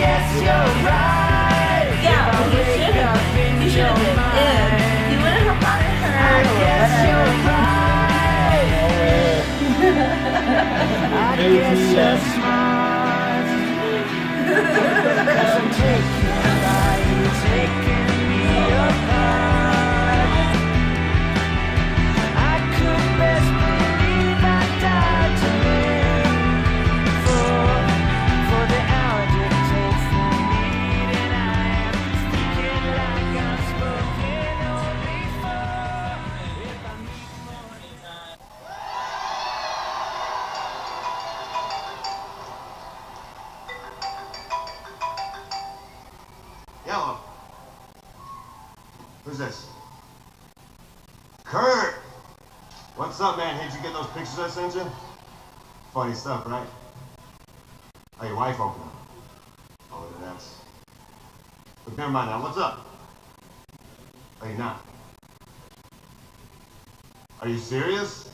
guess you're right. Yeah, but he should have. He should have been. He wouldn't have gotten hurt. I guess you're right. I guess you're smart. 'Cause I'm taken by you, taking me apart. I could best believe I died to live for the hour dictates the need, and I am speaking like I'm spoken only for. If I meet morning time. Yellow. Who's this? Kurt! What's up, man? Hey, did you get those pictures I sent you? Funny stuff, right? Oh, your wife opened them. Oh, that's... But never mind now. What's up? Oh, you're not. Are you serious?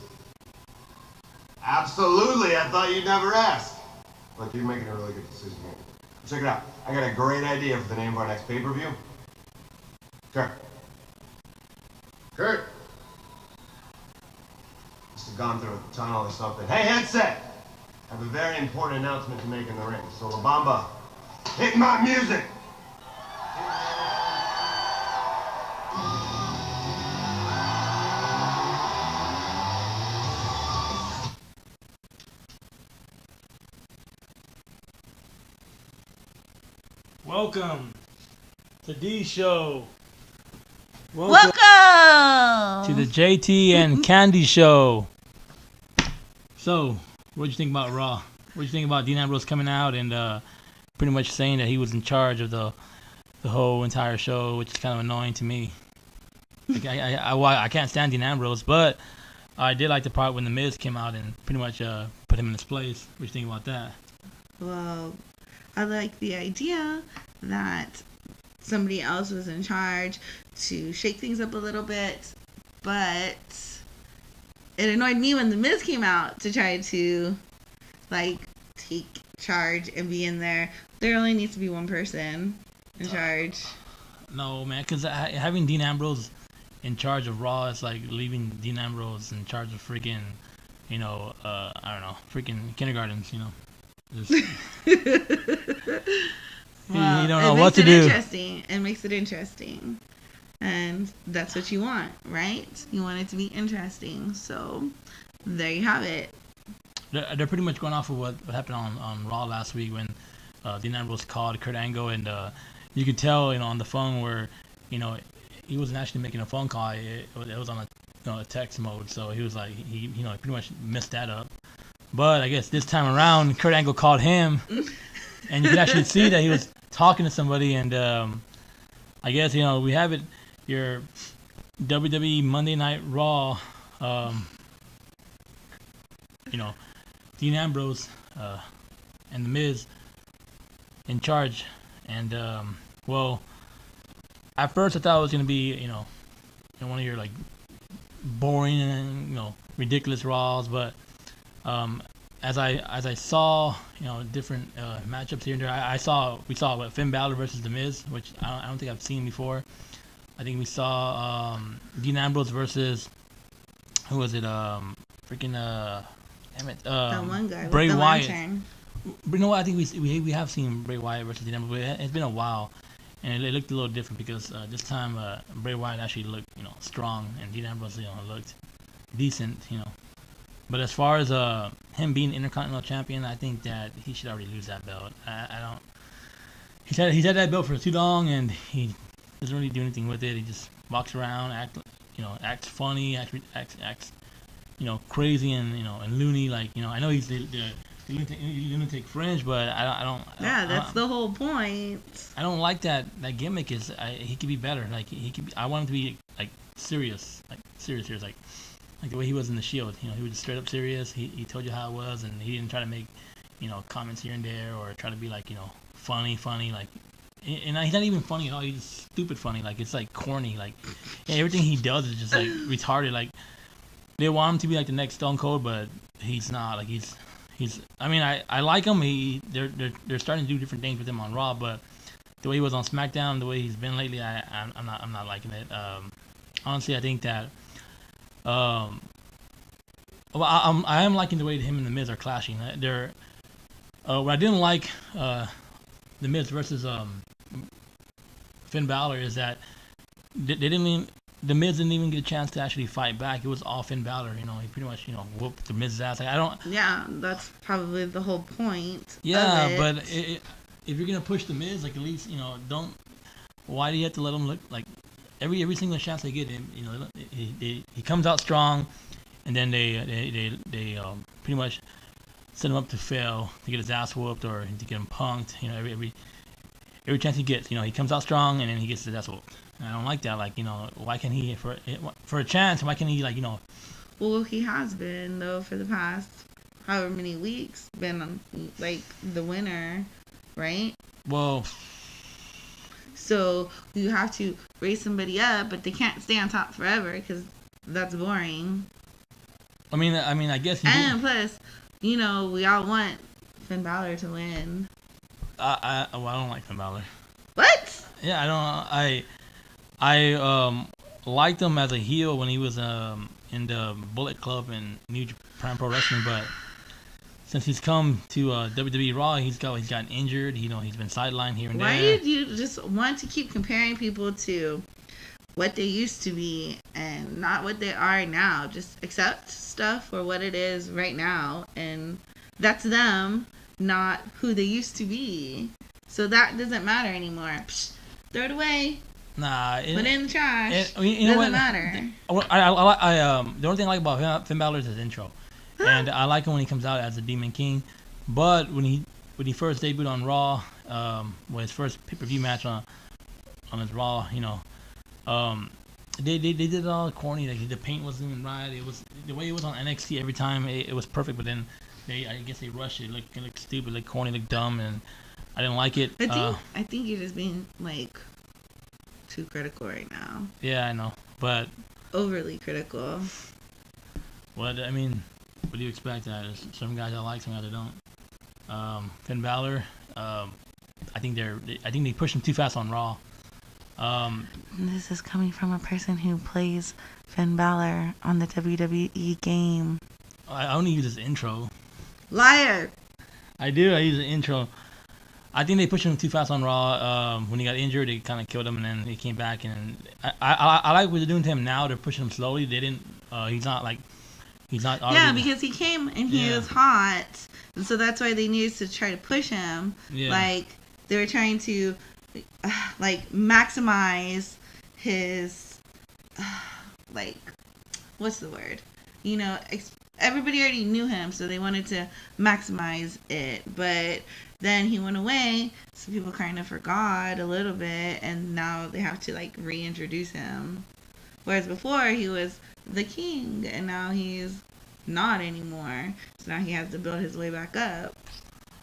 Absolutely. I thought you'd never ask. Look, you're making a really good decision here. Check it out. I got a great idea for the name of our next pay-per-view. Kurt. Kurt. Must have gone through a tunnel or something. Hey, headset! I have a very important announcement to make in the ring. So, La Bamba, hit my music! Welcome to D Show. Welcome to the JT and Candy Show. So, what'd you think about Raw? What'd you think about Dean Ambrose coming out and pretty much saying that he was in charge of the whole entire show, which is kind of annoying to me. Like, I can't stand Dean Ambrose, but I did like the part when The Miz came out and pretty much put him in his place. What do you think about that? Well, I like the idea that somebody else was in charge to shake things up a little bit, but it annoyed me when The Miz came out to try to, like, take charge and be in there. There only needs to be one person in charge. No, man, because having Dean Ambrose in charge of Raw is like leaving Dean Ambrose in charge of freaking, I don't know, freaking kindergartens, Just, Well, you don't know what to do. It makes it interesting. And that's what you want, right? You want it to be interesting. So, there you have it. They're pretty much going off of what happened on Raw last week when Dean Ambrose called Kurt Angle, and you could tell, on the phone where, he wasn't actually making a phone call. It was on a text mode, so he was like, he pretty much messed that up. But I guess this time around, Kurt Angle called him, and you could actually see that he was talking to somebody. And I guess we have it. Your WWE Monday Night Raw. Dean Ambrose and The Miz in charge. And well, at first I thought it was gonna be one of your like boring and ridiculous Raws, but as I saw different matchups here and there, we saw Finn Balor versus The Miz, which I don't think I've seen before. I think we saw Dean Ambrose versus who was it? That one guy, Bray with the Wyatt. lantern. But I think we have seen Bray Wyatt versus Dean Ambrose, but it's been a while, and it looked a little different because this time Bray Wyatt actually looked strong, and Dean Ambrose looked decent, But as far as him being Intercontinental Champion, I think that he should already lose that belt. I don't. He's had that belt for too long, and he doesn't really do anything with it. He just walks around, acts funny, acts crazy and loony. Like I know he's the lunatic fringe, but I don't. Yeah, that's the whole point. I don't like that gimmick. He could be better. Like he could. I want him to be like serious, like the way he was in the Shield. He was just straight up serious. He told you how it was, and he didn't try to make comments here and there or try to be like funny like. And he's not even funny at all. He's just stupid funny. Like it's like corny. Like everything he does is just like retarded. Like they want him to be like the next Stone Cold, but he's not. Like he's I mean, I like him. They're starting to do different things with him on Raw, but the way he was on SmackDown, the way he's been lately, I'm not liking it. Honestly, I think that well, I am liking the way him and the Miz are clashing. They're what I didn't like the Miz versus Finn Balor is that they didn't even, the Miz didn't even get a chance to actually fight back. It was all Finn Balor. You know, he pretty much whooped the Miz's ass. Like, I don't. Yeah, that's probably the whole point. Yeah, of it. but if you're gonna push the Miz, like at least don't. Why do you have to let him look like every single chance they get him? He comes out strong, and then they pretty much set him up to fail, to get his ass whooped or to get him punked. You know, every chance he gets, he comes out strong and then he gets his ass whooped. And I don't like that. Like, why can't he for a chance? Why can't he Well, he has been though for the past however many weeks been like the winner, right? Well, so you have to raise somebody up, but they can't stay on top forever because that's boring. I mean, I guess. And plus, we all want Finn Balor to win. I don't like Finn Balor. What? Yeah, I liked him as a heel when he was in the Bullet Club and New Japan Pro Wrestling, but since he's come to WWE Raw, he's gotten injured. He's been sidelined here and there. Why did you just want to keep comparing people to what they used to be and not what they are now? Just accept stuff for what it is right now, and that's them, not who they used to be. So that doesn't matter anymore. Psh, throw it away. Nah, put it in the trash. Doesn't matter. The only thing I like about Finn Balor is his intro, and I like him when he comes out as the Demon King. But when he first debuted on Raw, with his first pay-per-view match on his Raw, they did it all corny. Like, the paint wasn't even right. It was the way it was on NXT every time. It was perfect, but then I guess they rushed it. It looked stupid, looked corny, looked dumb, and I didn't like it. I think you're just being like too critical right now. Yeah, I know, but overly critical. What I mean, what do you expect? There's some guys I like, some guys I don't. Finn Balor, I think they pushed him too fast on Raw. This is coming from a person who plays Finn Balor on the WWE game. I only use his intro. Liar. I do. I use the intro. I think they pushed him too fast on Raw. When he got injured, they kind of killed him, and then he came back. And I like what they're doing to him now. They're pushing him slowly. They didn't. He's not already. Yeah, because he came and he was hot, and so that's why they needed to try to push him. Yeah. Like they were trying to, maximize his, what's the word? Everybody already knew him, so they wanted to maximize it. But then he went away, so people kind of forgot a little bit, and now they have to reintroduce him. Whereas before he was the king, and now he's not anymore. So now he has to build his way back up.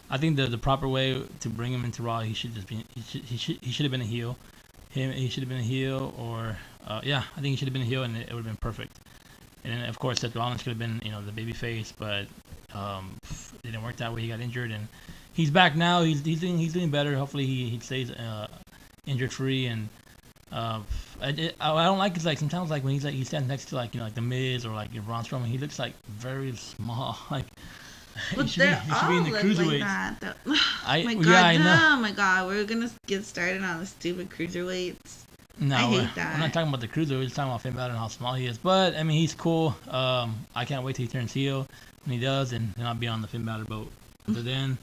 I think the proper way to bring him into Raw, he should have been a heel. He should have been a heel, or I think he should have been a heel, and it would have been perfect. And then, of course, Seth Rollins could have been, the baby face, but it didn't work that way. He got injured, and he's back now. He's doing better. Hopefully, he stays injured free. And I don't like it. Sometimes when he stands next to the Miz or Braun Strowman, he looks very small. He should be in the cruiserweights. That. I Oh my god, we're gonna get started on the stupid cruiserweights. No, I hate that. We're not talking about the cruiser. We're just talking about Finn Balor and how small he is. But I mean, he's cool. I can't wait till he turns heel when he does, and then I'll be on the Finn Balor boat. Until then,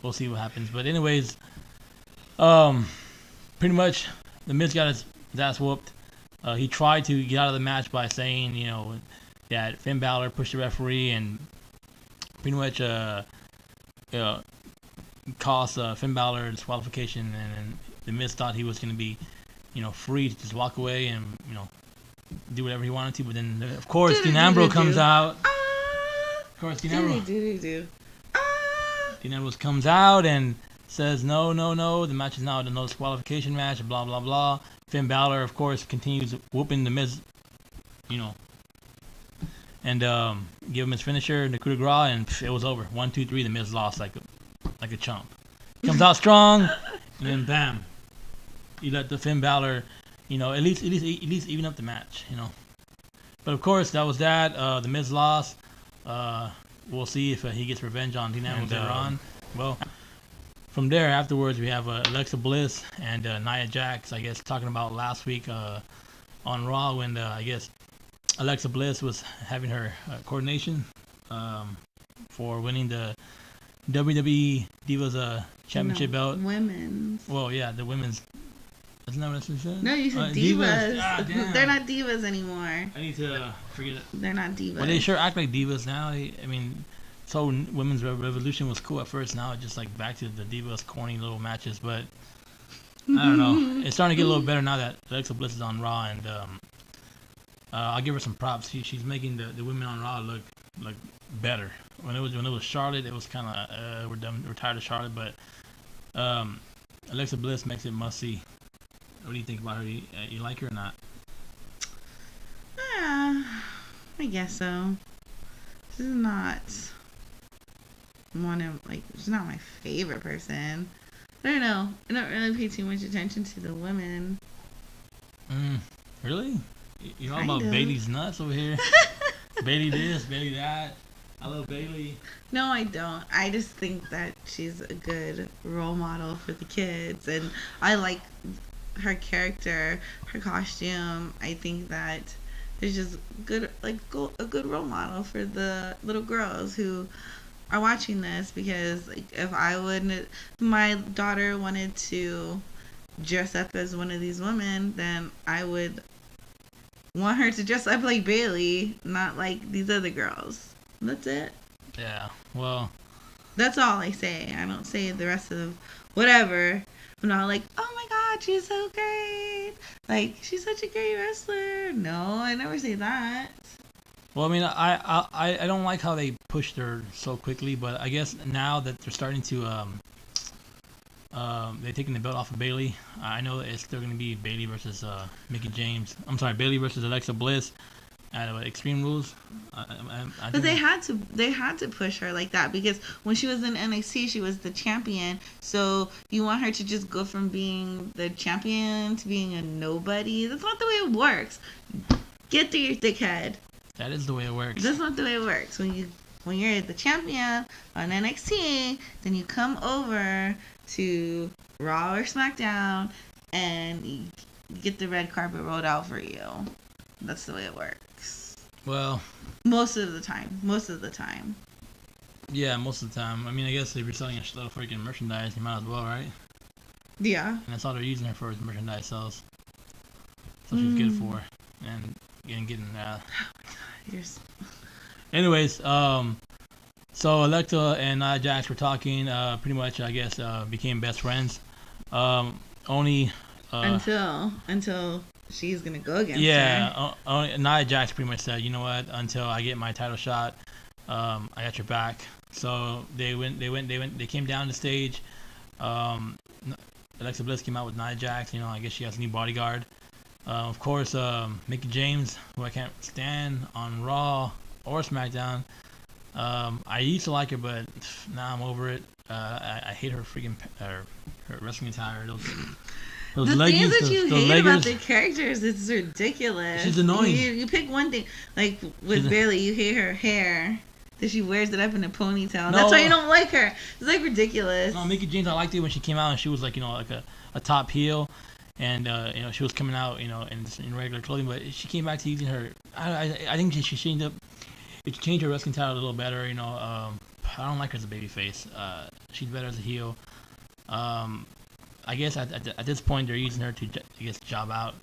we'll see what happens. But anyways, pretty much the Miz got his ass whooped. He tried to get out of the match by saying, that Finn Balor pushed the referee and pretty much cost Finn Balor disqualification, and the Miz thought he was going to be, free to just walk away and, do whatever he wanted to. But then, of course, Dean Ambrose comes out. Of course, Dean Ambrose. Dean Ambrose comes out and says, no, the match is now a no disqualification match, blah, blah, blah. Finn Balor, of course, continues whooping the Miz, and give him his finisher and the coup de grace, and it was over. 1, 2, 3. The Miz lost like a chump. Comes out strong, and then bam, you let the Finn Balor, at least even up the match, But of course, that was that. The Miz lost. We'll see if he gets revenge on Dean Ambrose later on. Well, from there afterwards, we have Alexa Bliss and Nia Jax. I guess talking about last week on Raw when I guess Alexa Bliss was having her coordination for winning the WWE Divas Championship belt. Women's. Well, yeah, the women's. Isn't that what you said? No, you said divas. Ah, damn. They're not divas anymore. I need to forget it. They're not divas. Well, they sure act like divas now. So women's revolution was cool at first. Now it's just like back to the divas corny little matches. But I don't know. It's starting to get a little better now that Alexa Bliss is on Raw, and I'll give her some props. She's making the women on Raw look better. When it was Charlotte, it was kind of we're tired of Charlotte, but Alexa Bliss makes it must see. What do you think about her? You like her or not? I guess so. She's not she's not my favorite person. I don't know. I don't really pay too much attention to the women. Really? You all Kind about of. Bailey's nuts over here? Bailey this, Bailey that. I love Bailey. No, I don't. I just think that she's a good role model for the kids, and I like her character, her costume. I think that it's just good, a good role model for the little girls who are watching this. Because if my daughter wanted to dress up as one of these women, then I would want her to dress up like Bailey, not like these other girls. That's it. Yeah. Well. That's all I say. I don't say the rest of whatever. I'm not like, oh my god, she's so great. Like, she's such a great wrestler. No, I never say that. Well, I don't like how they pushed her so quickly, but I guess now that they're starting to they're taking the belt off of Bailey. I know that it's still going to be Bailey versus Mickie James. I'm sorry, Bailey versus Alexa Bliss at Extreme Rules. But they had to push her like that, because when she was in NXT, she was the champion. So you want her to just go from being the champion to being a nobody? That's not the way it works. Get through your thick head. That is the way it works. That's not the way it works. When you're the champion on NXT, then you come over to Raw or SmackDown and you get the red carpet rolled out for you. That's the way it works. Well, most of the time. Yeah, most of the time. I guess if you're selling a lot of freaking merchandise, you might as well, right? Yeah. And that's all they're using her for is merchandise sales. That's what she's good for. And getting Anyways, so Alexa and Nia Jax were talking. Pretty much, I guess, became best friends. Only until she's gonna go against her. Yeah, Nia Jax pretty much said, you know what? Until I get my title shot, I got your back. So they came down the stage. Alexa Bliss came out with Nia Jax. I guess she has a new bodyguard. Of course, Mickie James, who I can't stand on Raw or SmackDown. I used to like her, but now I'm over it. I hate her freaking her wrestling attire. Those the leggings, things that you those hate leggers. about the characters, it's ridiculous. She's annoying. You pick one thing, like with Bailey, you hate her hair. That she wears it up in a ponytail. No. That's why you don't like her. It's like ridiculous. No, Mickie James, I liked it when she came out and she was like, like a top heel. And, she was coming out, in regular clothing. But she came back to using her. I think she changed up. It changed her wrestling style a little better. I don't like her as a babyface. She's better as a heel. I guess at this point they're using her to, I guess, job out.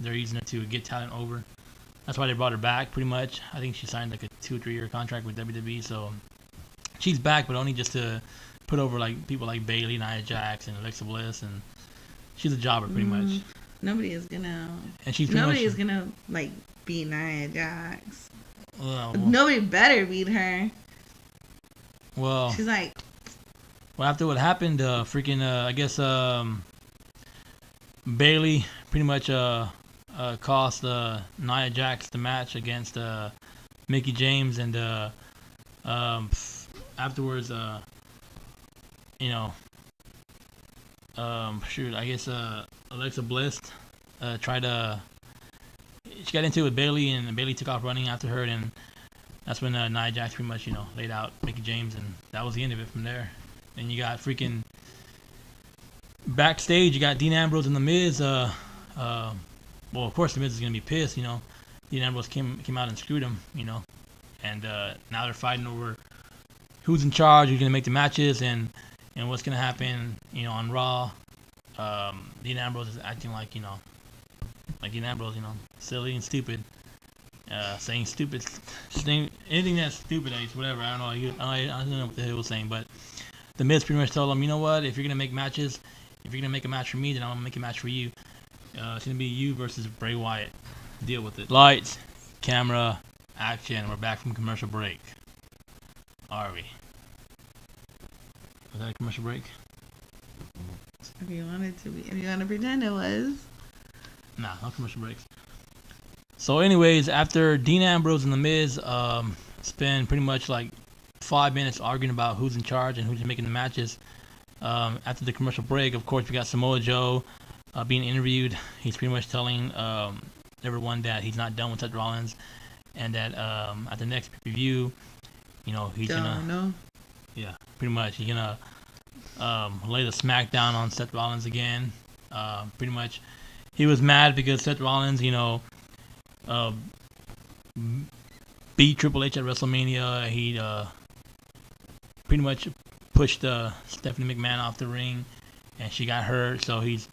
They're using her to get talent over. That's why they brought her back, pretty much. I think she signed like a 2 or 3 year contract with WWE. So she's back, but only just to put over like people like Bailey, Nia Jax, and Alexa Bliss, and she's a jobber pretty much. Nobody is gonna. And she's nobody is gonna like beat Nia Jax. Well, nobody better beat her. Well, she's like. Well, after what happened, I guess Bailey pretty much cost Nia Jax the match against Mickey James, and afterwards, shoot, I guess Alexa Bliss tried to. She got into it with Bailey, and Bailey took off running after her, and that's when Nia Jax pretty much, laid out Mickey James, and that was the end of it from there. And you got freaking backstage, you got Dean Ambrose and The Miz. Well, of course, The Miz is gonna be pissed. Dean Ambrose came out and screwed him. And now they're fighting over who's in charge, who's gonna make the matches, and what's gonna happen. On Raw, Dean Ambrose is acting like Dean Ambrose, silly and stupid. Saying stupid, anything that's stupid, whatever. I don't know. I don't know what the hell he was saying, but The Miz pretty much told him, you know what? If you're gonna make matches, if you're gonna make a match for me, then I'm gonna make a match for you. It's gonna be you versus Bray Wyatt. Deal with it. Lights, camera, action. We're back from commercial break. Are we? Was that a commercial break? If you wanted to be, if you want to pretend it was. Nah, no commercial breaks. So anyways, after Dean Ambrose and The Miz spend pretty much like 5 minutes arguing about who's in charge and who's making the matches, after the commercial break, of course, we got Samoa Joe being interviewed. He's pretty much telling everyone that he's not done with Seth Rollins, and that at the next pay-per-view, he's gonna... Yeah, pretty much. He's gonna lay the smackdown on Seth Rollins again. Pretty much, he was mad because Seth Rollins, beat Triple H at WrestleMania. He pretty much pushed Stephanie McMahon off the ring, and she got hurt. So he's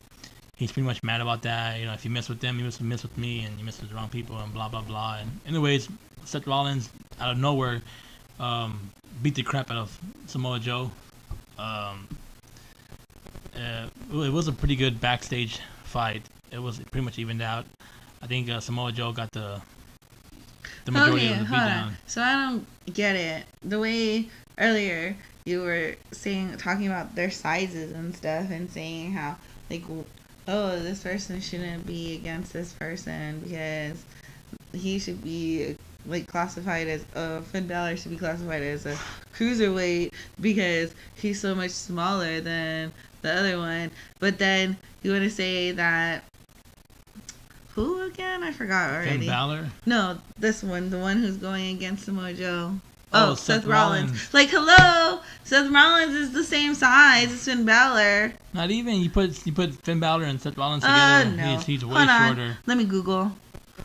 pretty much mad about that. If you mess with them, you must mess with me, and you mess with the wrong people, and blah blah blah. And anyways, Seth Rollins out of nowhere beat the crap out of Samoa Joe. It was a pretty good backstage fight. It was pretty much evened out. I think Samoa Joe got the majority of the beatdown. So I don't get it. The way earlier you were talking about their sizes and stuff, and saying how this person shouldn't be against this person because he should be classified as Finn Balor should be classified as a cruiserweight because he's so much smaller than the other one. But then you want to say that who again? I forgot already. Finn Balor? No, this one, the one who's going against Samoa Joe. Oh, Seth Rollins. Hello, Seth Rollins is the same size as Finn Balor. Not even. You put Finn Balor and Seth Rollins together. No. He's way Hold on. shorter. Let me Google.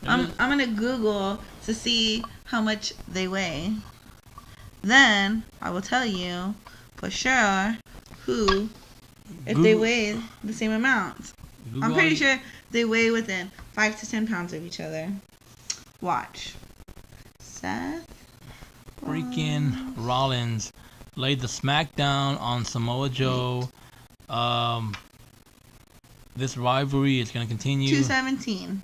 I'm gonna Google to see how much they weigh. Then I will tell you for sure if they weigh the same amount. I'm pretty sure they weigh within 5 to 10 pounds of each other. Watch. Seth freaking Rollins laid the smackdown on Samoa Joe. This rivalry is going to continue. 217.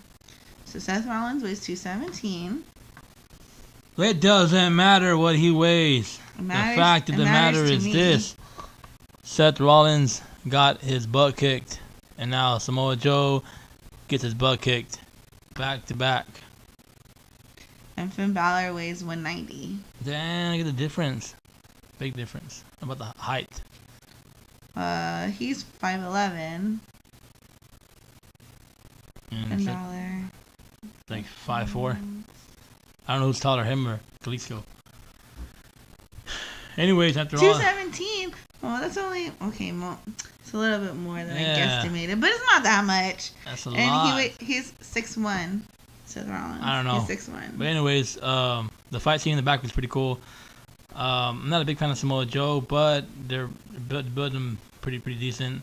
So Seth Rollins weighs 217. It doesn't matter what he weighs. The fact of the matter is this. Seth Rollins got his butt kicked, and now Samoa Joe gets his butt kicked back to back. And Finn Balor weighs 190. Damn, look at the difference. Big difference. How about the height? He's 5'11". Finn Balor. Like 5'4". I don't know who's taller, him or Kalisto. Anyways, after all... 217? Oh, that's only... Okay, it's a little bit more than I guesstimated, but it's not that much. That's a lot. And he's 6'1", Seth Rollins. I don't know. He's 6'1". But anyways, the fight scene in the back was pretty cool. I'm not a big fan of Samoa Joe, but they're building him pretty decent.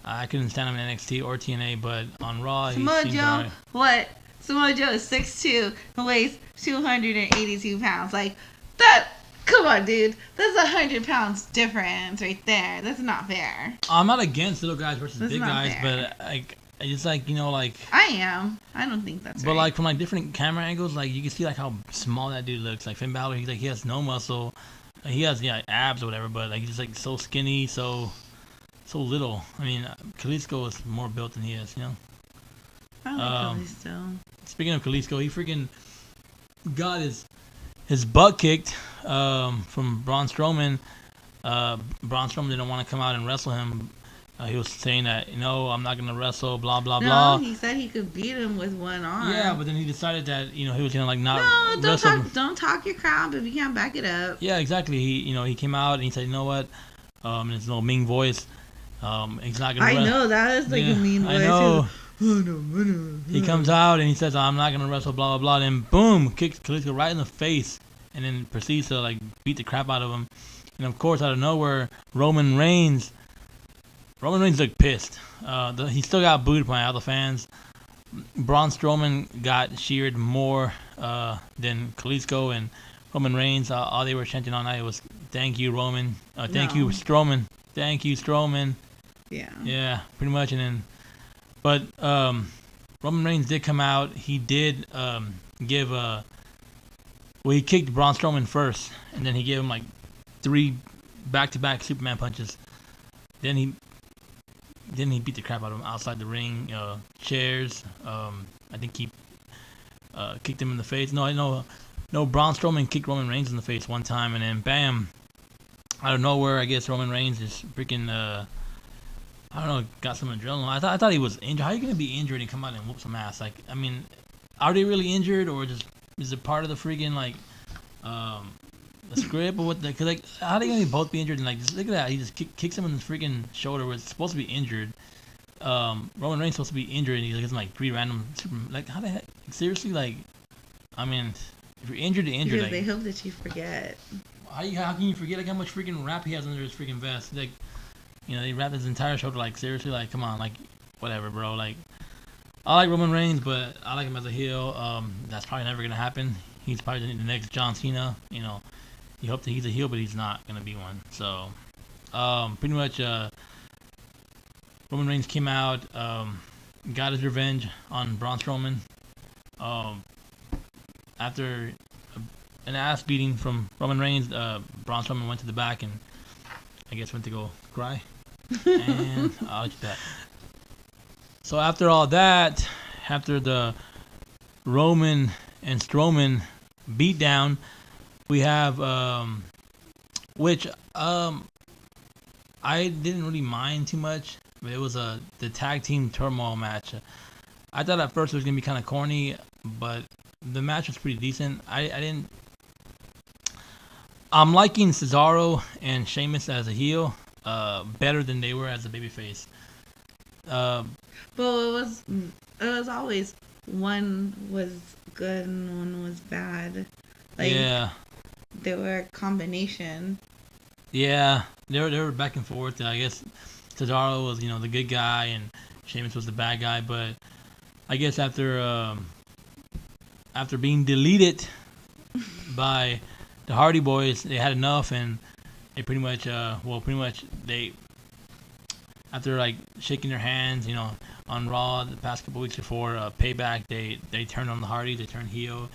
I couldn't stand him in NXT or TNA, but on Raw, Samoa he seems Joe, alright. what? Samoa Joe is 6'2", and weighs 282 pounds. That... Come on, dude. That's 100 pounds difference right there. That's not fair. I'm not against little guys versus That's big not guys, fair. but it's I am. I don't think that's but right. from different camera angles, you can see how small that dude looks. Like Finn Balor, he has no muscle. He has abs or whatever, but he's just so skinny, so little. I mean, Kalisto is more built than he is, I like Kalisto. Speaking of Kalisto, he freaking got his his butt kicked from Braun Strowman. Braun Strowman didn't want to come out and wrestle him. He was saying that, no, I'm not gonna wrestle, blah blah No, blah. he said he could beat him with one arm. Yeah, but then he decided that he was gonna like not no, wrestle. don't talk your crap if you can't back it up. Yeah, exactly. He came out and he said, you know what, in his little mean voice, he's not gonna. I know that is like a mean voice. I know. He He comes out and he says, I'm not gonna wrestle, blah blah blah. Then boom, kicks Kalisto right in the face, and then proceeds to like beat the crap out of him. And of course, out of nowhere, Roman Reigns looked pissed. He still got booed by all the fans. Braun Strowman got cheered more than Kalisto, and Roman Reigns. All they were chanting all night was "Thank you, Roman. Thank you, Strowman. Thank you, Strowman." Yeah. Yeah, pretty much. And then, but Roman Reigns did come out. He did give he kicked Braun Strowman first, and then he gave him like 3 back-to-back Superman punches. Then he beat the crap out of him outside the ring. Chairs. I think he kicked him in the face. No, Braun Strowman kicked Roman Reigns in the face one time, and then bam, out of nowhere, I guess Roman Reigns is freaking. I don't know, got some adrenaline. I thought he was injured. How are you gonna be injured and come out and whoop some ass? Like, I mean, are they really injured, or just is it part of the freaking like the script or what? Cause like, how are they gonna both be injured? And like, just look at that. He just kicks him in the freaking shoulder where it's supposed to be injured. Roman Reigns supposed to be injured, and he gives him like 3 random super. Like, how the heck? Seriously, like, I mean, if you're injured, you're injured. Because like, they hope that you forget. How can you forget like how much freaking wrap he has under his freaking vest? Like, they wrapped his entire shoulder. Like, seriously, like, come on, like, whatever, bro. Like, I like Roman Reigns, but I like him as a heel. That's probably never gonna happen. He's probably the next John Cena. You hope that he's a heel, but he's not gonna be one. So, pretty much, Roman Reigns came out, got his revenge on Braun Strowman. After an ass beating from Roman Reigns, Braun Strowman went to the back and I guess went to go cry. And I'll let you that. So after all that, after the Roman and Strowman beatdown, we have which I didn't really mind too much, but it was the tag team turmoil match. I thought at first it was gonna be kind of corny, but the match was pretty decent. I'm liking Cesaro and Sheamus as a heel better than they were as a babyface. But it was always one was good and one was bad. Like, yeah. They were a combination. Yeah, they were back and forth. I guess Cesaro was the good guy and Sheamus was the bad guy. But I guess after being deleted by the Hardy Boys, they had enough, and they pretty much they after like shaking their hands, on Raw the past couple weeks before Payback, they turned on the Hardys, they turned heel.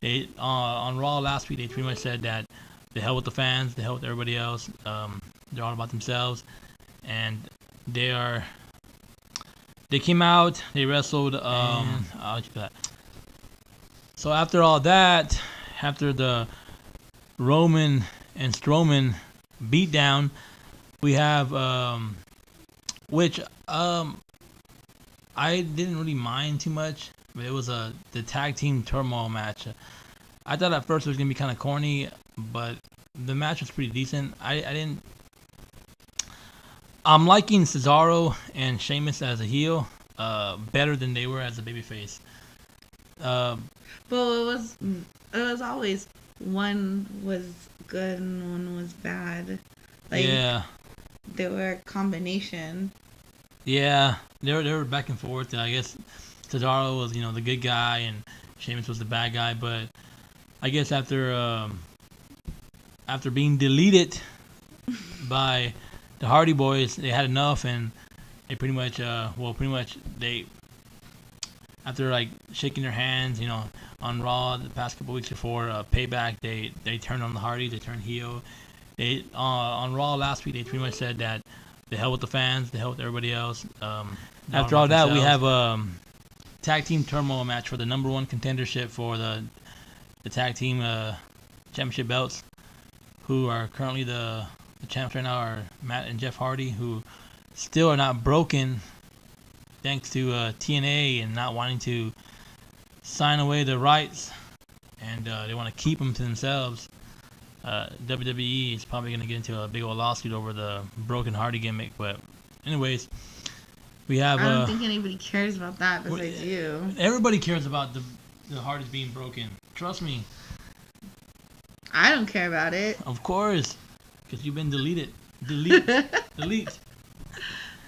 They on Raw last week, they pretty much said that the hell with the fans, the hell with everybody else. They're all about themselves, and they came out, they wrestled. I'll let you that. So after all that, after the Roman and Strowman beatdown, we have which I didn't really mind too much, but it was the tag team turmoil match. I thought at first it was gonna be kind of corny, but the match was pretty decent. I'm liking Cesaro and Sheamus as a heel better than they were as a babyface. But it was always one was good and one was bad. Like, yeah. They were a combination. Yeah, they were back and forth. I guess Cesaro was the good guy and Sheamus was the bad guy. But I guess after being deleted by the Hardy Boys, they had enough, and they pretty much they after like shaking their hands, on Raw the past couple weeks before Payback, they turned on the Hardys, they turned heel. They on Raw last week, they pretty much said that the hell with the fans, the hell with everybody else. After all that, we have tag team turmoil match for the number 1 contendership for the tag team championship belts, who are currently the champs right now, are Matt and Jeff Hardy, who still are not broken thanks to TNA and not wanting to sign away the rights, and they want to keep them to themselves. WWE is probably going to get into a big old lawsuit over the broken Hardy gimmick, but anyways, we have. I don't think anybody cares about that besides you. Everybody cares about the Hardys being broken. Trust me. I don't care about it. Of course, because you've been deleted. Delete.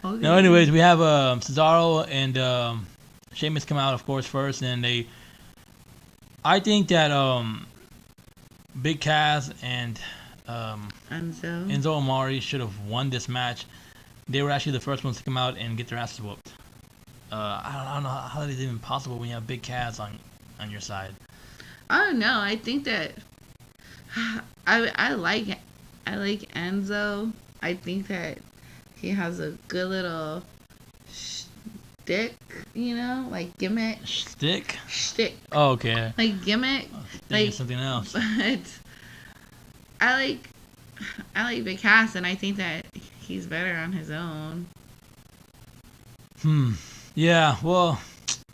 Okay. No, anyways, we have Cesaro and Sheamus come out, of course, first, and I think that Big Cass and Enzo Amore should have won this match. They were actually the first ones to come out and get their asses whooped. I don't know how that is even possible when you have Big Cass on your side. I don't know. I think that I like Enzo. I think that he has a good little shtick, like gimmick. Shtick? Shtick. Oh, okay. Like gimmick. Like something else. But I like Big Cass, and I think that he's better on his own. Yeah. Well,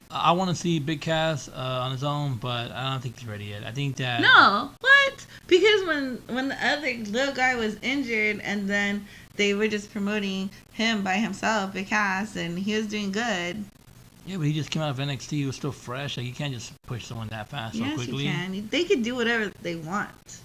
I want to see Big Cass on his own, but I don't think he's ready yet. I think that. No. What? Because when the other little guy was injured, and then they were just promoting him by himself, Big Cass, and he was doing good. Yeah, but he just came out of NXT. He was still fresh. Like, you can't just push someone that fast so quickly. Yes, you can. They could do whatever they want.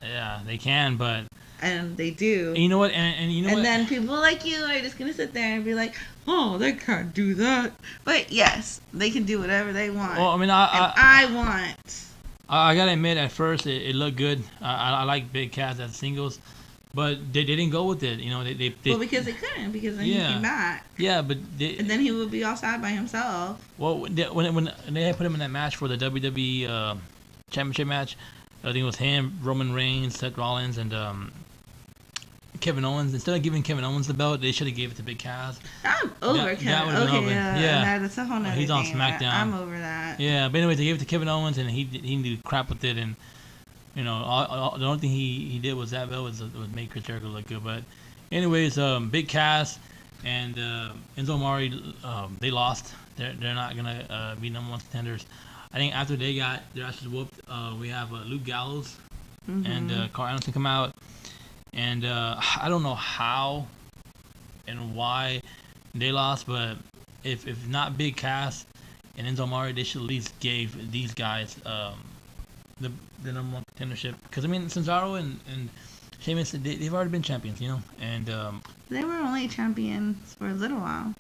Yeah, they can, but. And they do. And you know what? And you know what? And then people like you are just gonna sit there and be like, "Oh, they can't do that." But yes, they can do whatever they want. Well, I mean, I want. I gotta admit, at first it looked good. I like Big Cass as singles, but they didn't go with it. They well, because they couldn't, because then he came back. Yeah, but and then he would be all sad by himself. Well, when they had put him in that match for the WWE Championship match, I think it was him, Roman Reigns, Seth Rollins, and Kevin Owens. Instead of giving Kevin Owens the belt, they should have gave it to Big Cass. I'm over Kevin. That okay, over. Yeah, that's a whole nother he's on thing. SmackDown. I'm over that. Yeah, but anyway, they gave it to Kevin Owens, and he did crap with it, and the only thing he did was that belt was make Chris Jericho look good. But anyways, Big Cass and Enzo Amore, they lost. They're not gonna be number one contenders. I think after they got their asses whooped, we have Luke Gallows and Carl Anderson come out. And I don't know how and why they lost, but if not Big Cass and Enzo Amore, they should at least give these guys the number one contendership. Because I mean, Cesaro and Sheamus, they've already been champions, and they were only champions for a little while.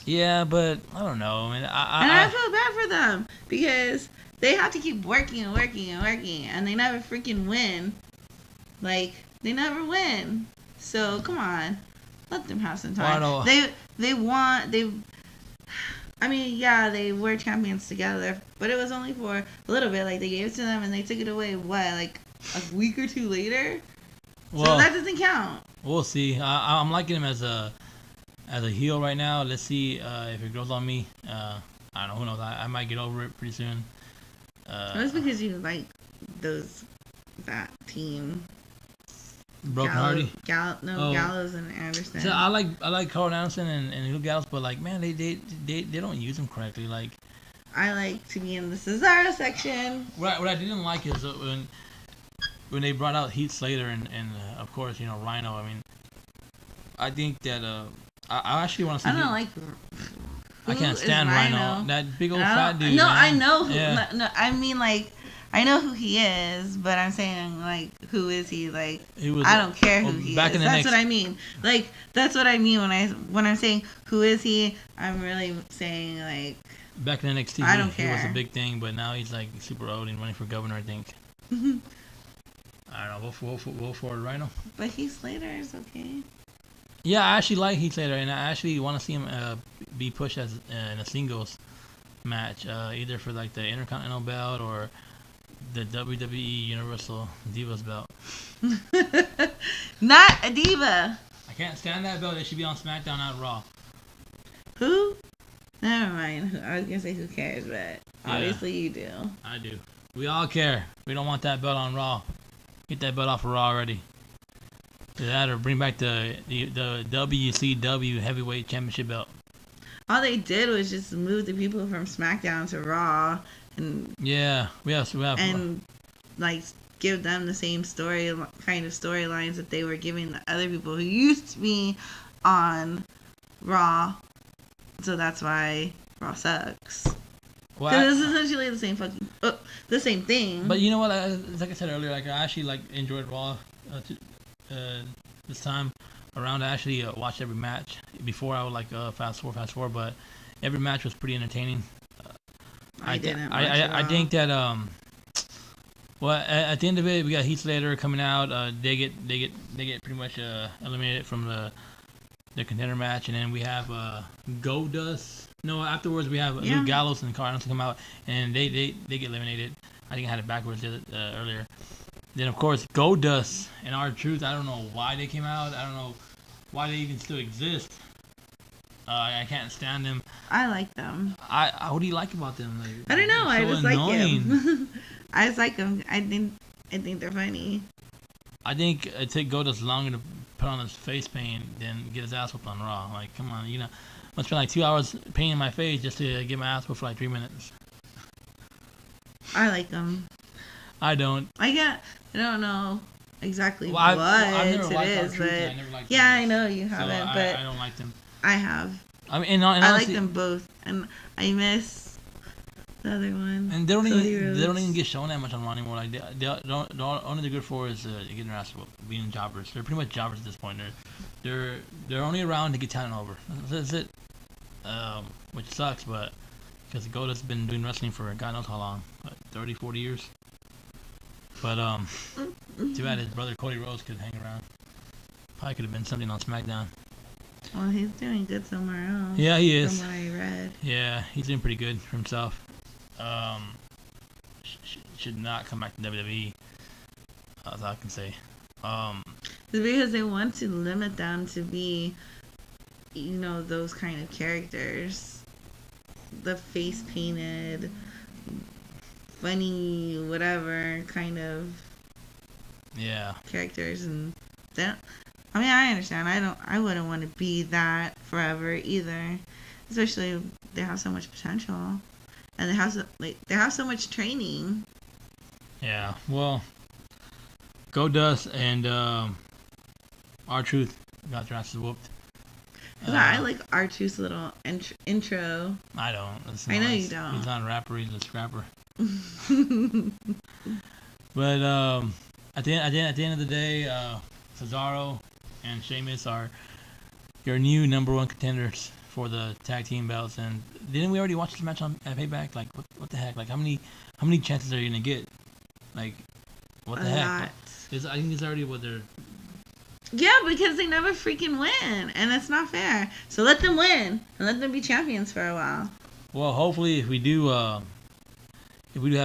Yeah, but I don't know. I mean, I feel bad for them because they have to keep working and working and working, and they never freaking win. Like. They never win. So, come on. Let them have some time. Well, they they were champions together, but it was only for a little bit. Like, they gave it to them and they took it away, like a week or two later? Well, so that doesn't count. We'll see. I'm liking him as a heel right now. Let's see if it grows on me. I don't know. Who knows? I might get over it pretty soon. That's because you like that team. Broken Hardy. Gallows and Anderson. So I like Carl Anderson and Luke Gallows, but like, man, they don't use them correctly. Like, I like to be in the Cesaro section. What I didn't like is when they brought out Heath Slater and of course Rhino. I mean, I think that I actually want to see. I don't like. I can't stand Rhino. That big old fat dude. No, man. I know. Yeah. No, I mean like. I know who he is, but I'm saying, like, who is he? Like, I don't care who he is. That's what I mean. Like, that's what I mean when I'm saying, who is he? I'm really saying, like... Back in NXT, I don't care. He was a big thing, but now he's, like, super old and running for governor, I think. I don't know. Vote for Rhino. But Heath Slater is okay. Yeah, I actually like Heath Slater, and I actually want to see him be pushed as in a singles match, either for, like, the Intercontinental belt or... the WWE Universal Divas belt. Not a diva. I can't stand that belt. It should be on SmackDown, not Raw. Who? Never mind. I was gonna say who cares, but obviously you do. I do. We all care. We don't want that belt on Raw. Get that belt off of Raw already. Either that or bring back the WCW Heavyweight Championship belt. All they did was just move the people from SmackDown to Raw and Yeah, we have. and like give them the same kind of storylines that they were giving the other people who used to be on Raw. So that's why Raw sucks. Well, Because it's essentially the same thing. but you know what? Like I said earlier, like I actually like enjoyed Raw this time around. I actually watched every match. Before I would like fast forward, but every match was pretty entertaining. I didn't. I think that well at the end of it we got Heath Slater coming out. They get pretty much eliminated from the contender match, and then we have Goldust. No, afterwards we have Luke Gallows and Cardinals come out, and they get eliminated. I think I had it backwards earlier. Then of course Goldust and R-Truth. I don't know why they came out. I don't know why they even still exist. I can't stand them. I like them. What do you like about them? Like, I don't know. I so just annoying. like him. I just like them. I think they're funny. I think it took Goldust longer to put on his face paint than get his ass whooped on Raw. Like, come on, you know, I spent like 2 hours painting my face just to get my ass whooped for like 3 minutes. I like them. I don't. I don't know exactly Well, what I've never it liked is, R-Truth, but and I never liked yeah, Goldust. I know you So haven't, but I don't like them. I have. I mean, and I honestly, like them both, and I miss the other one. and they don't Cody even Rhodes. get shown that much on Raw anymore. Like the only they're good for is getting their ass whooped, being jobbers. They're pretty much jobbers at this point. They're only around to get talent over. That's it. Which sucks, but because Goldust has been doing wrestling for God knows how long, what, 30, 40 years. But too bad his brother Cody Rhodes could hang around. Probably could have been something on SmackDown. Well, he's doing good somewhere else. Yeah, he is. From what I read. Yeah, he's doing pretty good for himself. Should not come back to WWE. That's all I can say. It's because they want to limit them to be, you know, those kind of characters. The face painted, funny, whatever kind of Yeah. characters, and that. I mean, I understand. I wouldn't want to be that forever either. Especially they have so much potential, and they have so much training. Yeah. Well, Goldust and R-Truth got their asses whooped. 'Cause I like R2's little intro. I don't. I know you don't. He's not a rapper. He's a scrapper. But at the end of the day, Cesaro and Sheamus are your new number one contenders for the tag team belts. And didn't we already watch this match at Payback? Like, what the heck? Like, how many chances are you gonna get? Like, what the A heck? lot. I think it's already what they're. Yeah, because they never freaking win, and it's not fair. So let them win and let them be champions for a while. Well, hopefully, if we do have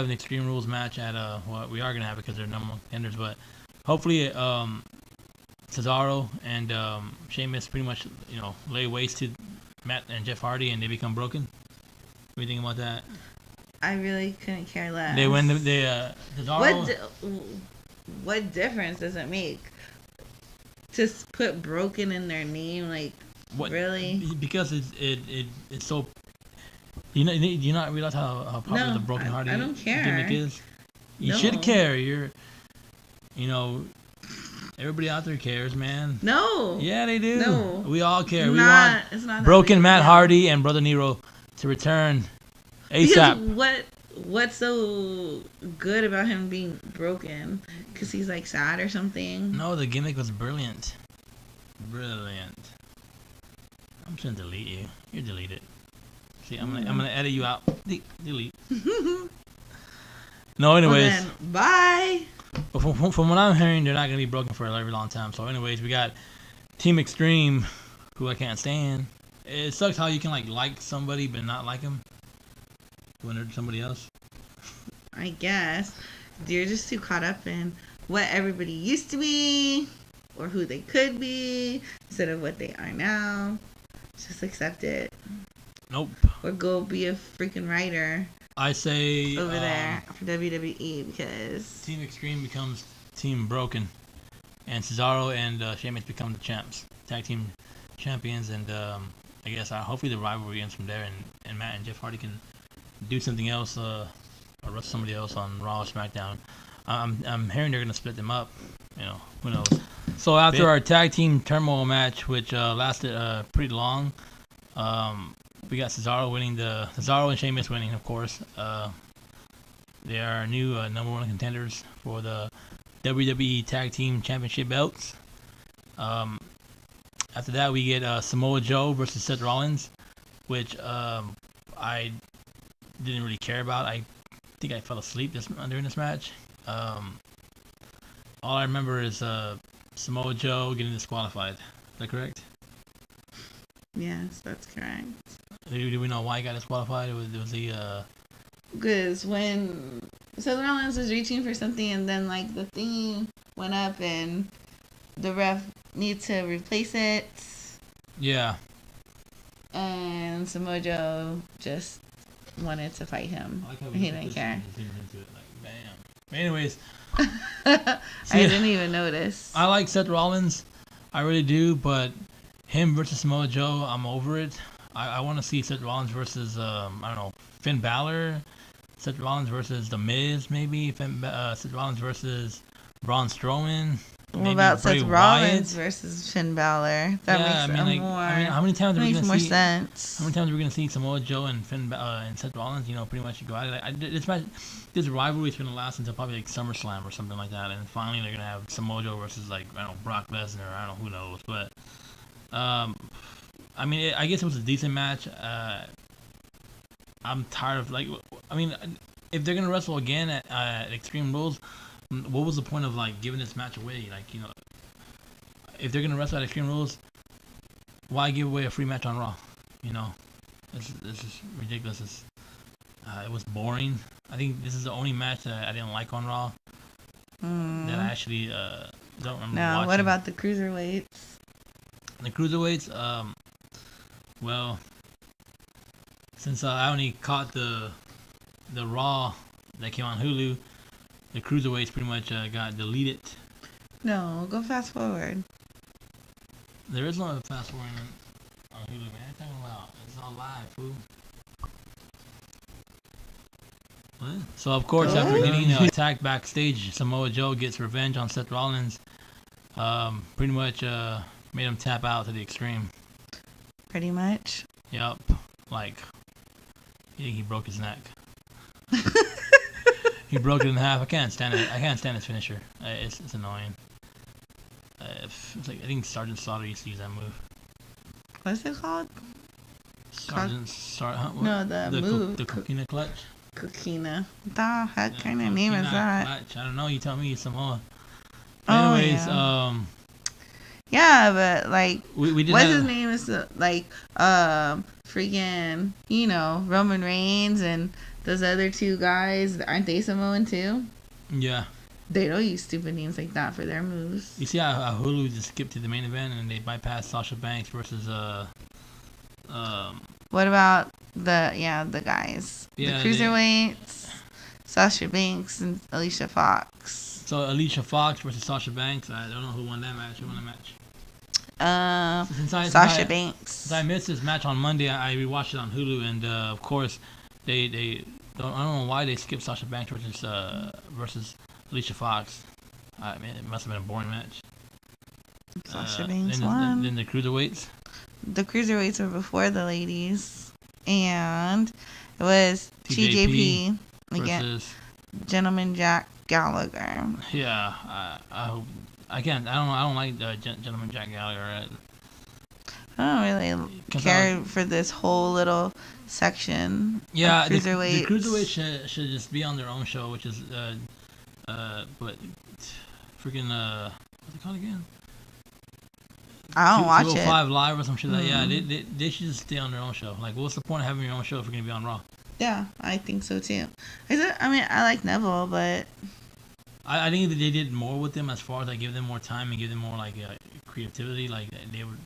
an Extreme Rules match at what we are gonna have because they're number one contenders, but hopefully Cesaro and Sheamus pretty much lay waste to Matt and Jeff Hardy and they become broken. What do you think about that? I really couldn't care less. They win. Cesaro. What difference does it make? Just put broken in their name, like What, really? Because it's so. Do you not realize how popular No, the Broken Hardy I don't care. gimmick is? You No. should care. Everybody out there cares, man. No. Yeah, they do. No. We all care. It's not that Broken big. Matt Hardy and Brother Nero to return ASAP. Because what's so good about him being broken? Because he's like sad or something? No, the gimmick was brilliant. Brilliant. I'm just gonna delete you. You're deleted. See, I'm gonna edit you out. Delete. No, anyways. Well then, bye. But from what I'm hearing, they're not gonna be broken for a very long time. So, anyways, we got Team Extreme, who I can't stand. It sucks how you can like somebody but not like them when they're somebody else. I guess you're just too caught up in what everybody used to be or who they could be instead of what they are now. Just accept it. Nope. Or go be a freaking writer I say over there for WWE because Team Extreme becomes Team Broken, and Cesaro and Sheamus become the champs, tag team champions, and I guess hopefully the rivalry ends from there, and Matt and Jeff Hardy can do something else, or wrestle somebody else on Raw or SmackDown. I'm hearing they're gonna split them up. You know, who knows? So after our tag team turmoil match, which lasted pretty long, we got Cesaro and Sheamus winning, of course. They are new number one contenders for the WWE Tag Team Championship belts. After that, we get Samoa Joe versus Seth Rollins, which I didn't really care about. I think I fell asleep during this match. All I remember is Samoa Joe getting disqualified. Is that correct? yes, that's correct. Do we know why he got disqualified? Was he Because when Seth Rollins was reaching for something and then like the thing went up and the ref needs to replace it, Yeah. and Samoa Joe just wanted to fight him. I like how He didn't care. Into it, like, bam. But anyways, I didn't even notice. I like Seth Rollins. I really do, but him versus Samoa Joe, I'm over it. I want to see Seth Rollins versus, I don't know, Finn Balor. Seth Rollins versus The Miz, maybe. Seth Rollins versus Braun Strowman. What maybe about Bray Seth Wyatt. Rollins versus Finn Balor? That Yeah, makes more. how many times are we makes gonna more see? sense. How many times are we gonna see Samoa Joe and and Seth Rollins? You know, pretty much go at it. This rivalry is gonna last until probably like SummerSlam or something like that, and finally they're gonna have Samoa Joe versus like I don't know Brock Lesnar. I don't know, who knows, but I mean, I guess it was a decent match. I'm tired of if they're gonna wrestle again at Extreme Rules, what was the point of like giving this match away? Like, you know, if they're gonna wrestle at Extreme Rules, why give away a free match on Raw? You know, this is ridiculous. It was boring. I think this is the only match that I didn't like on Raw that I actually don't remember Now, watching. what about the cruiserweights? The cruiserweights? Well, since I only caught the Raw that came on Hulu, the cruiserweights pretty much got deleted. No, go fast forward. There is no fast forwarding on Hulu, man. What are you talking about? It's all live, fool. What? So of course, after getting attacked backstage, Samoa Joe gets revenge on Seth Rollins. Pretty much made him tap out to the Extreme. Pretty much. Yep. Like, he broke his neck. He broke it in half. I can't stand it. I can't stand his finisher. It's annoying. It's like, I think Sergeant Slaughter used to use that move. What's it called? No, the move. The Coquina Clutch. Coquina. The heck kind of name is that? Clutch. I don't know. You tell me, Samoa. Oh, Anyways, yeah. Yeah, but like, we did what's his name is like, freaking, you know, Roman Reigns and those other two guys. Aren't they Samoan too? Yeah. They don't use stupid names like that for their moves. You see how Hulu just skipped to the main event and they bypassed Sasha Banks versus What about the guys? Yeah, the cruiserweights, Sasha Banks and Alicia Fox. So Alicia Fox versus Sasha Banks. I don't know who won that match. Who won the match? Sasha Banks. Since I missed this match on Monday, I rewatched it on Hulu, and of course, I don't know why they skipped Sasha Banks versus Alicia Fox. I mean, it must have been a boring match. Sasha Banks won. Then the cruiserweights. The cruiserweights were before the ladies, and it was TJP against Gentleman Jack Gallagher. Yeah, I hope. I don't like Gentleman Jack Gallagher. I don't really care for this whole little section. Yeah, of the cruiserweights. should just be on their own show, which is but freaking what's it called again? I don't watch it. 205 Live or some shit like that. Yeah, they should just stay on their own show. Like, what's the point of having your own show if you're gonna be on Raw? Yeah, I think so too. I mean, I like Neville, but I think that they did more with them as far as like give them more time and give them more like creativity. Like they would,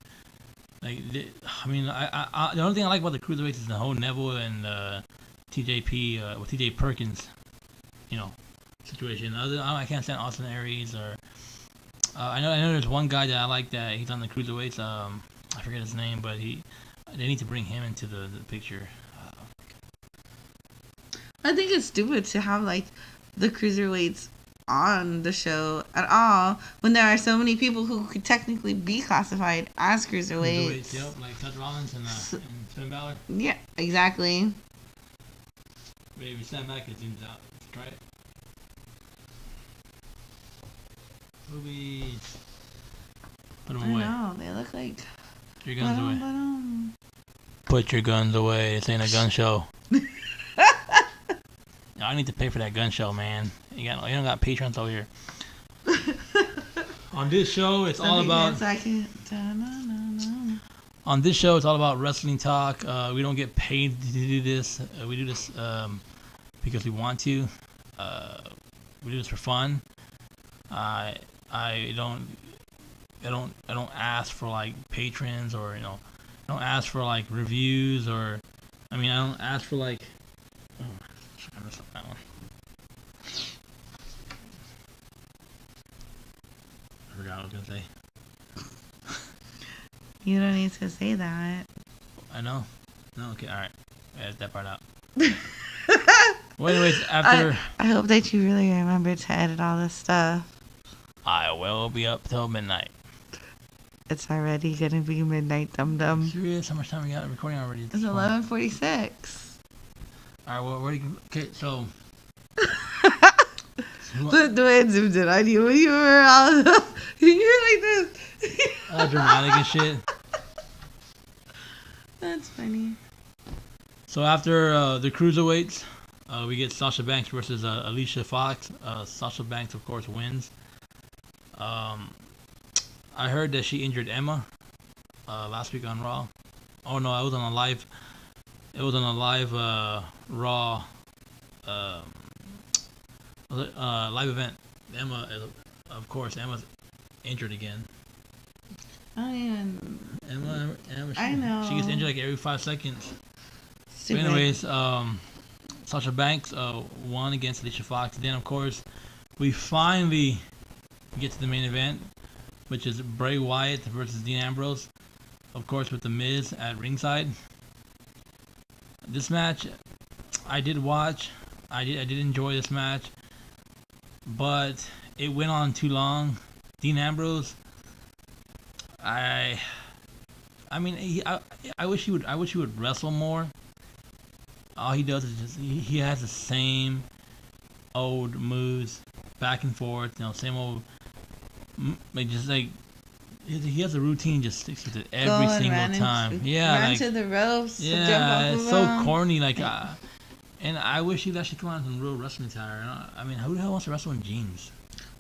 I mean, the only thing I like about the cruiserweights is the whole Neville and TJP with TJ Perkins, situation. I can't stand Austin Aries or I know there's one guy that I like that he's on the cruiserweights. I forget his name, but they need to bring him into the picture. I think it's stupid to have like the cruiserweights on the show at all when there are so many people who could technically be classified as cruiserweights. Yep, like Seth Rollins and Finn Balor. Yeah, exactly. Maybe stand back and zooms out. Let's try it. Movies. Put them away. I know, they look like... Put your guns away. Put your guns away. This ain't a gun show. I need to pay for that gun show, man. You don't got patrons over here. On this show, it's all about. On this show, it's all about wrestling talk. We don't get paid to do this. We do this because we want to. We do this for fun. I don't ask for like patrons or I don't ask for like reviews or I don't ask for like. Oh, I messed up that one. I forgot what I was gonna say. You don't need to say that. I know. No, okay, alright. Edit that part out. Well, anyways, after... I hope that you really remember to edit all this stuff. I will be up till midnight. It's already gonna be midnight, dum-dum. Serious? How much time we got recording already? It's 11:46. Alright, well, where do you... Okay, so... The way it zoomed in on you when you were all... you were like this. All dramatic and shit. That's funny. So after the cruiserweights, we get Sasha Banks versus Alicia Fox. Sasha Banks, of course, wins. I heard that she injured Emma last week on Raw. Oh no, it was on a live. It was on a live Raw. Live event. Emma, of course, Emma's injured again. I am. Emma I know. She gets injured like every 5 seconds. Stupid. But anyways, Sasha Banks won against Alicia Fox. Then, of course, we finally get to the main event, which is Bray Wyatt versus Dean Ambrose. Of course, with The Miz at ringside. This match, I did watch. I did enjoy this match, but it went on too long. Dean Ambrose, I wish he would wrestle more. All he does is just he has the same old moves, back and forth. Same old, he has a routine, just sticks with it every single time. Run to the ropes. Yeah, jump off it's of so them. corny. And I wish he'd actually come out in real wrestling attire. Who the hell wants to wrestle in jeans?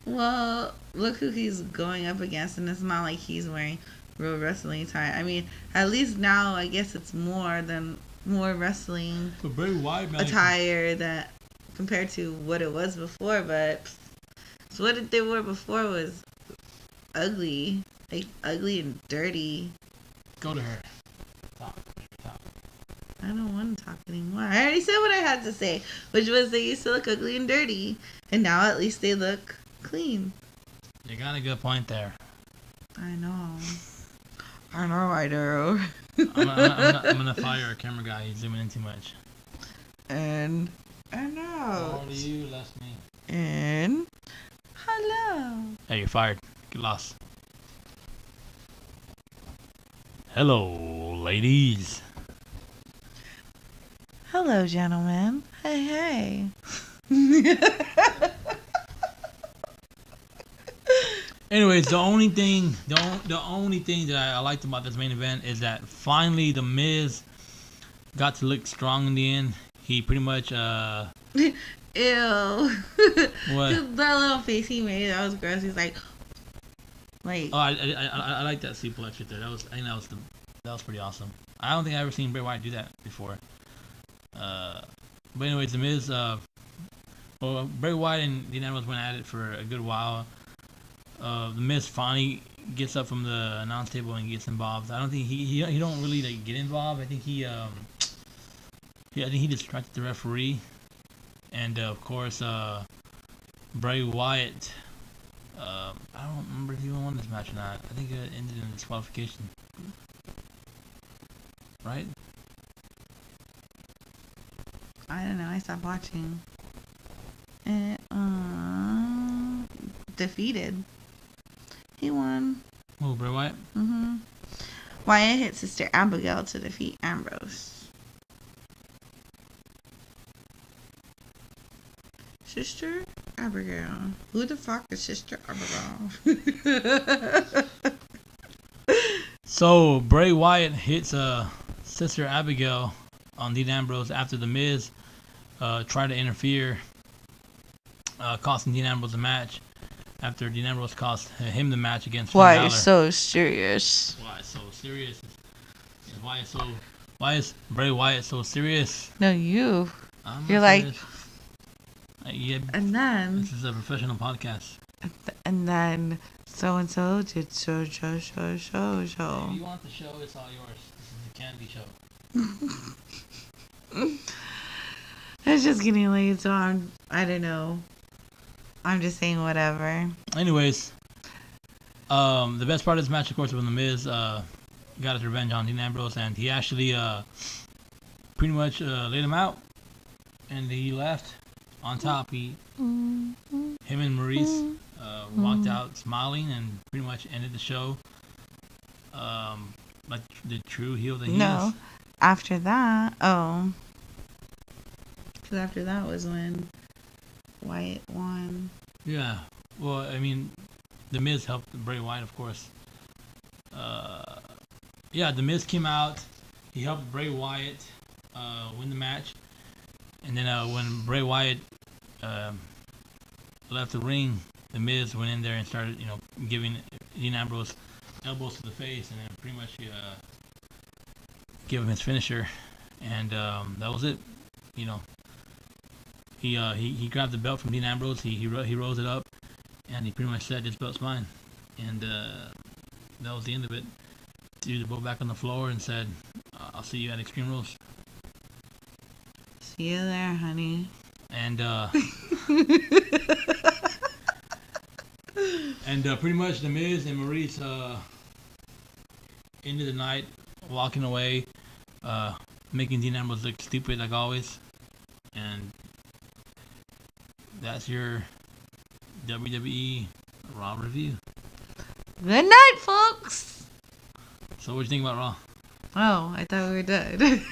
Well, look who he's going up against, and it's not like he's wearing real wrestling attire. At least now, I guess it's more wrestling But Bray Wyatt, man, attire that compared to what it was before. But so what they wore before was ugly, ugly and dirty. Go to her. Talk. I don't want to talk anymore. I already said what I had to say, which was they used to look ugly and dirty, and now at least they look clean. You got a good point there. I know I do. I'm gonna fire a camera guy. He's zooming in too much. And I know. More to you, less me. And hello. Hey, you're fired. Get lost. Hello, ladies. Hello, gentlemen. Hey. Anyways, the only thing that I liked about this main event is that finally The Miz got to look strong in the end. He pretty much Ew. What? That little face he made, that was gross. He's like. Oh, I like that suplex right there. I think that was pretty awesome. I don't think I've ever seen Bray Wyatt do that before. But anyways, The Miz, Bray Wyatt and Dean Ambrose went at it for a good while. The Miz finally gets up from the announce table and gets involved. I don't think he don't really get involved. I think he I think he distracted the referee, and of course, Bray Wyatt. I don't remember if he even won this match or not. I think it ended in disqualification. Right? I don't know. I stopped watching. And, defeated. He won. Oh, Bray Wyatt? Mm-hmm. Wyatt hit Sister Abigail to defeat Ambrose. Sister Abigail. Who the fuck is Sister Abigail? So, Bray Wyatt hits Sister Abigail on Dean Ambrose after The Miz tried to interfere, costing Dean Ambrose the match. After Dean Ambrose cost him the match against Finn Balor. Why so serious? Why so serious? Why is Bray Wyatt so serious? No, you. I'm not You're like. serious. Yeah, And then. this is a professional podcast. And then so and so did so. If you want the show, it's all yours. This is the Candy show. It's just getting late, so I don't know. I'm just saying whatever. Anyways, the best part of this match, of course, was when The Miz got his revenge on Dean Ambrose, and he actually pretty much laid him out, and he left on top. Him and Maurice walked out smiling and pretty much ended the show like the true heel that he is. No, after that, because after that was when Wyatt won. Yeah, well, I mean, The Miz helped Bray Wyatt, of course. Yeah, The Miz came out. He helped Bray Wyatt win the match. And then when Bray Wyatt left the ring, The Miz went in there and started, giving Dean Ambrose elbows to the face, and then pretty much give him his finisher. And that was it. He grabbed the belt from Dean Ambrose. He rose it up, and he pretty much said, "This belt's mine." And that was the end of it. Threw the belt back on the floor and said, "I'll see you at Extreme Rules." See you there, honey. And pretty much The Miz and Maurice ended the night walking away, making Dean Ambrose look stupid like always. And that's your WWE Raw review. Good night, folks. So what did you think about Raw? Oh, I thought we were done.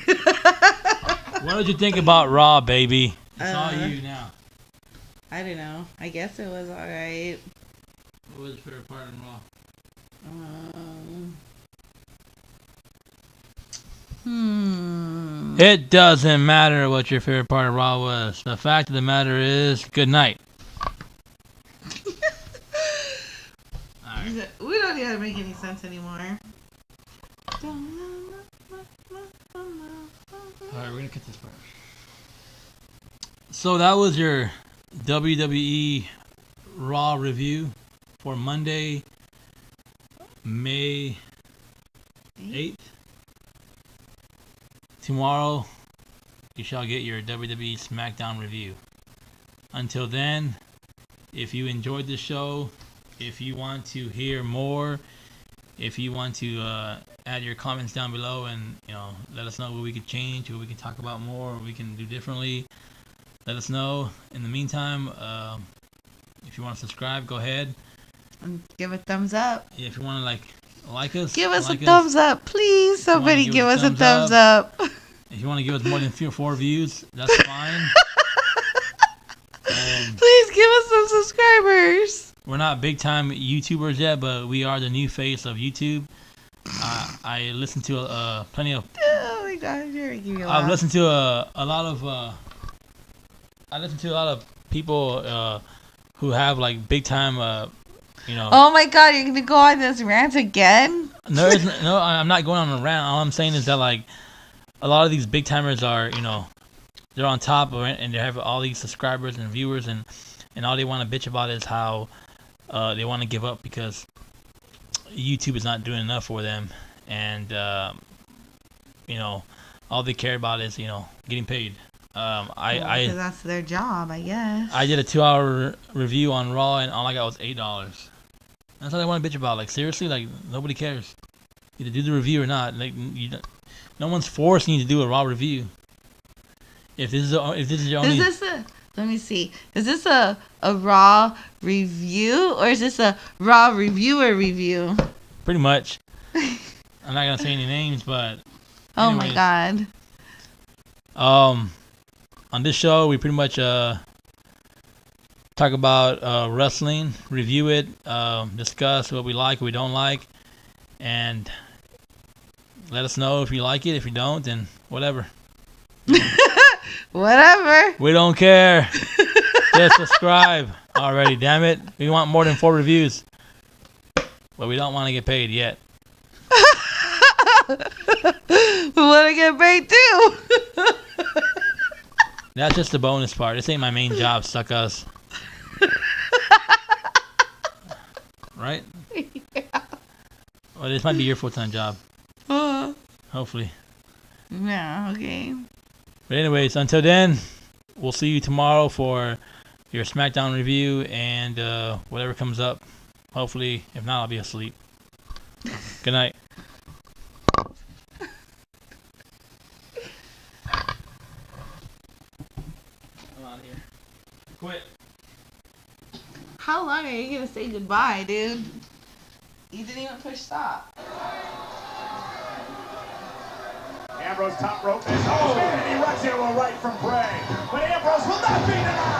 What did you think about Raw, baby? It's all you now. I don't know. I guess it was alright. What was your favorite part in Raw? It doesn't matter what your favorite part of Raw was. The fact of the matter is, good night. Alright. We don't even make any sense anymore. Alright, we're gonna cut this part. So that was your WWE Raw review for Monday, May 8th. Tomorrow, you shall get your WWE SmackDown review. Until then, if you enjoyed the show, if you want to hear more, if you want to add your comments down below and let us know what we could change, what we can talk about more, what we can do differently, let us know. In the meantime, if you want to subscribe, go ahead. And give a thumbs up. Yeah, if you want to like us, Give us like a thumbs up, please. Somebody give us a thumbs up. If you want to give us more than 3 or 4 views, that's fine. Please give us some subscribers. We're not big time YouTubers yet, but we are the new face of YouTube. I listen to plenty of. Oh my gosh, you're making me laugh. I've listened to a lot of. I listen to a lot of people who have like big time. Oh my god, you're gonna go on this rant again? No, I'm not going on a rant. All I'm saying is that like a lot of these big timers are, they're on top of it and they have all these subscribers and viewers and all they want to bitch about is how they want to give up because YouTube is not doing enough for them. And all they care about is getting paid. Because I that's their job, I guess. I did a 2-hour review on Raw, and all I got was $8. That's all I want to bitch about. Like, seriously, like, nobody cares. Either do the review or not. Like, no one's forcing you to do a Raw review. If this is your only, Let me see. Is this a Raw review or is this a Raw reviewer review? pretty much. I'm not gonna say any names, but Oh my anyways, god. on this show we pretty much talk about wrestling, review it, discuss what we like, what we don't like, and let us know if you like it. If you don't, then whatever. Whatever. We don't care. Just subscribe already, damn it. We want more than 4 reviews. But we don't want to get paid yet. We want to get paid too. That's just the bonus part. This ain't my main job, suckers. Right? Yeah. Well, this might be your full-time job. Hopefully. Yeah, okay. But anyways, until then, we'll see you tomorrow for your SmackDown review and whatever comes up. Hopefully, if not, I'll be asleep. Good night. I'm out of here. Quit. How long are you going to say goodbye, dude? You didn't even push stop. Ambrose top rope is and he runs into a right from Bray. But Ambrose will not be denied.